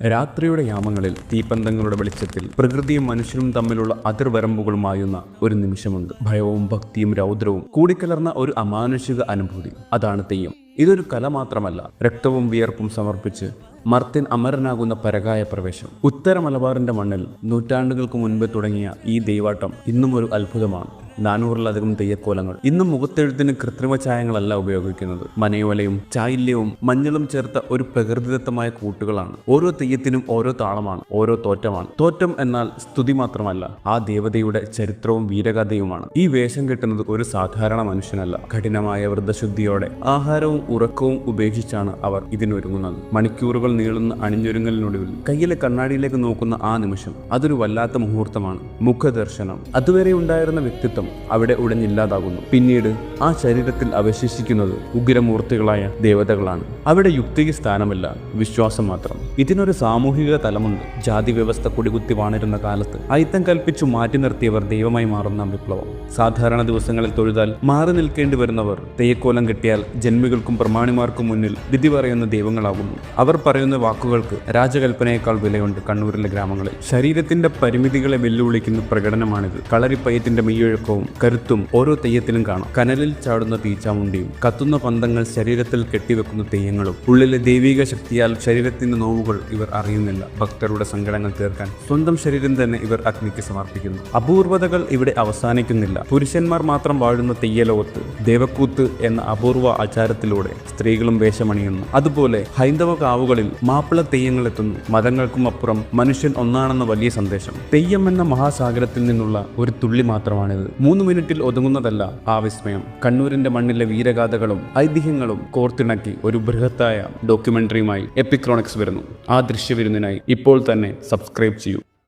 രാത്രിയുടെ യാമങ്ങളിൽ തീപ്പന്തങ്ങളുടെ വെളിച്ചത്തിൽ പ്രകൃതിയും മനുഷ്യനും തമ്മിലുള്ള അതിർവരമ്പുകളുമായുന്ന ഒരു നിമിഷമുണ്ട്. ഭയവും ഭക്തിയും രൗദ്രവും കൂടിക്കലർന്ന ഒരു അമാനുഷിക അനുഭൂതി. അതാണ് തെയ്യം. ഇതൊരു കല മാത്രമല്ല, രക്തവും വിയർപ്പും സമർപ്പിച്ച് മർത്യൻ അമരനാകുന്ന പരകായ പ്രവേശം. ഉത്തര മലബാറിന്റെ മണ്ണിൽ നൂറ്റാണ്ടുകൾക്ക് മുൻപ് തുടങ്ങിയ ഈ ദൈവാട്ടം ഇന്നും ഒരു അത്ഭുതമാണ്. 400-ലധികം തെയ്യക്കോലങ്ങൾ. ഇന്നും മുഖത്തെഴുത്തിന് കൃത്രിമ ചായങ്ങളല്ല ഉപയോഗിക്കുന്നത്. മനയോലയും ചായില്യവും മഞ്ഞളും ചേർത്ത ഒരു പ്രകൃതിദത്തമായ കൂട്ടുകളാണ്. ഓരോ തെയ്യത്തിനും ഓരോ താളമാണ്, ഓരോ തോറ്റമാണ്. തോറ്റം എന്നാൽ സ്തുതി മാത്രമല്ല, ആ ദേവതയുടെ ചരിത്രവും വീരഗാഥയുമാണ്. ഈ വേഷം കെട്ടുന്നത് ഒരു സാധാരണ മനുഷ്യനല്ല. കഠിനമായ വ്രതശുദ്ധിയോടെ ആഹാരവും ഉറക്കവും ഉപേക്ഷിച്ചാണ് അവർ ഇതിനൊരുങ്ങുന്നത്. മണിക്കൂറുകൾ നീളുന്ന അണിഞ്ഞൊരുങ്ങലിനൊടുവിൽ കയ്യിലെ കണ്ണാടിയിലേക്ക് നോക്കുന്ന ആ നിമിഷം, അതൊരു വല്ലാത്ത മുഹൂർത്തമാണ്. മുഖദർശനം. അതുവരെ ഉണ്ടായിരുന്ന വ്യക്തിത്വം അവിടെ ഉടഞ്ഞില്ലാതാകുന്നു. പിന്നീട് ആ ശരീരത്തിൽ അവശേഷിക്കുന്നത് ഉഗ്രമൂർത്തികളായ ദേവതകളാണ്. അവിടെ യുക്തിക്ക് സ്ഥാനമില്ല, വിശ്വാസം മാത്രം. ഇതിനൊരു സാമൂഹിക തലമുണ്ട്. ജാതി വ്യവസ്ഥ കുടികുത്തി വാണിരുന്ന കാലത്ത് അയിത്തം കൽപ്പിച്ചു മാറ്റി നിർത്തിയവർ ദൈവമായി മാറുന്ന വിപ്ലവം. സാധാരണ ദിവസങ്ങളിൽ തൊഴുതാൽ മാറി നിൽക്കേണ്ടി വരുന്നവർ തെയ്യക്കോലം കെട്ടിയാൽ ജന്മികൾക്കും പ്രമാണിമാർക്കും മുന്നിൽ വിധി പറയുന്ന ദൈവങ്ങളാകുന്നു. അവർ പറയുന്ന വാക്കുകൾക്ക് രാജകൽപ്പനയേക്കാൾ വിലയുണ്ട് കണ്ണൂരിലെ ഗ്രാമങ്ങളിൽ. ശരീരത്തിന്റെ പരിമിതികളെ വെല്ലുവിളിക്കുന്ന പ്രകടനമാണിത്. കളരിപ്പയത്തിന്റെ മെയ്യൊഴുക്കവും കരുത്തും ഓരോ തെയ്യത്തിലും കാണാം. കനലിൽ ചാടുന്ന തീച്ചാമുണ്ടിയും കത്തുന്ന പന്തങ്ങൾ ശരീരത്തിൽ കെട്ടിവെക്കുന്ന തെയ്യങ്ങളും. ഉള്ളിലെ ദൈവിക ശക്തിയാൽ ശരീരത്തിന്റെ നോവുകൾ ഇവർ അറിയുന്നില്ല. ഭക്തരുടെ സങ്കടങ്ങൾ തീർക്കാൻ സ്വന്തം ശരീരം തന്നെ ഇവർ അഗ്നിക്ക് സമർപ്പിക്കുന്നു. അപൂർവതകൾ ഇവിടെ അവസാനിക്കുന്നില്ല. പുരുഷന്മാർ മാത്രം വാഴുന്ന തെയ്യലോകത്ത് ദേവക്കൂത്ത് എന്ന അപൂർവ ആചാരത്തിലൂടെ സ്ത്രീകളും വേഷമണിയുന്നു. അതുപോലെ ഹൈന്ദവ കാവുകളിൽ മാപ്പിള തെയ്യങ്ങൾ എത്തുന്നു. മതങ്ങൾക്കും അപ്പുറം മനുഷ്യൻ ഒന്നാണെന്ന വലിയ സന്ദേശം. തെയ്യം എന്ന മഹാസാഗരത്തിൽ നിന്നുള്ള ഒരു തുള്ളി മാത്രമാണിത്. 3 മിനിറ്റിൽ ഒതുങ്ങുന്നതല്ല ആ വിസ്മയം. കണ്ണൂരിന്റെ മണ്ണിലെ വീരഗാഥകളും ഐതിഹ്യങ്ങളും കോർത്തിണക്കി ഒരു ബൃഹത്തായ ഡോക്യുമെന്ററിയുമായി എപ്പിക്രോണിക്സ് വരുന്നു. ആ ദൃശ്യവിരുന്നിനായി ഇപ്പോൾ തന്നെ സബ്സ്ക്രൈബ് ചെയ്യൂ.